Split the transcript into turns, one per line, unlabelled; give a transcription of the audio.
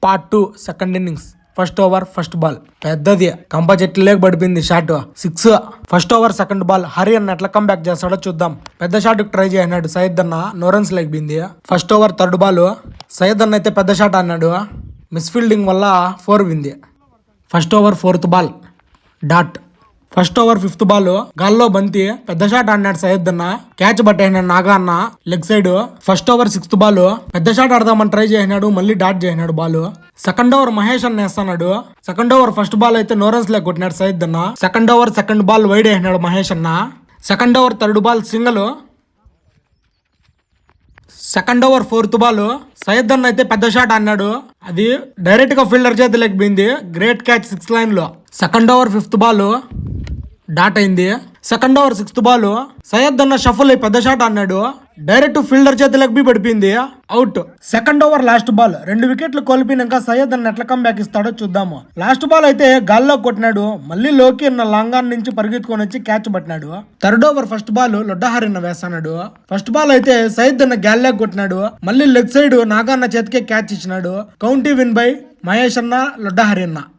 Part 2 second innings. First over first ball పెద్దది కంప చెట్లు లేక పడిపోయింది. Shot 6. First over second ball Hari అన్న ఎట్లా కమ్ బ్యాక్ చేస్తాడో చూద్దాం. పెద్ద షాట్ ట్రై చేయన్నాడు సయ్యద్ అన్న, నో రన్స్ లేకపోయింది. First over third ball Syed అన్న అయితే పెద్ద షాట్ అన్నాడు, మిస్ ఫీల్డింగ్ వల్ల 4 వింది. First over fourth ball dot. First over fifth ball గాల్లో బంతి పెద్ద షాట్ ఆడినాడు సయ్యద్ అన్న, క్యాచ్ పట్టేసినాడు నాగా అన్న leg side. First over sixth ball పెద్ద షాట్ ఆడదామని ట్రై చేసినాడు, మళ్ళీ డాట్ చేసినాడు బాల్. సెకండ్ ఓవర్ మహేష్ అన్న వేస్తున్నాడు. సెకండ్ ఓవర్ ఫస్ట్ బాల్ అయితే నో రన్స్ లేక కొట్టినాడు సయ్యద్ అన్న. Second over second ball wide వేసినాడు మహేష్ అన్న. Second over third ball single. Second over fourth ball Syed అన్న అయితే పెద్ద షాట్ అన్నాడు, అది డైరెక్ట్ గా ఫీల్డర్ చేతిలోకి పోయింది. గ్రేట్ క్యాచ్ 6 లైన్ లో. Second over fifth ball dot అయింది. Second over sixth ball Syed అన్న షఫల్ అయి పెద్ద షాట్ అన్నాడు, డైరెక్ట్ ఫీల్డర్ చేతిలోకి పడిపోయింది, out. Second over last ball 2 వికెట్లు కోల్పోయినాక సయ్యద్ అన్న ఎట్లా కమ్ బ్యాక్ ఇస్తాడో చూద్దాము. లాస్ట్ బాల్ అయితే గాల్లో కొట్టినాడు, మళ్ళీ లోకి అన్న లాంగాన్ నుంచి పరిగెత్తుకొని వచ్చి క్యాచ్ పట్టినాడు. థర్డ్ ఓవర్ ఫస్ట్ బాల్ లొడ్డహరిన్న వేస్తున్నాడు. ఫస్ట్ బాల్ అయితే సయ్యద్ అన్న గాల్లోకి కొట్టినాడు, మళ్ళీ లెగ్ సైడ్ నాగన్న చేతికే క్యాచ్ ఇచ్చినాడు. కౌంటీ విన్ బై మహేష్ అన్న లొడ్డహరి అన్న.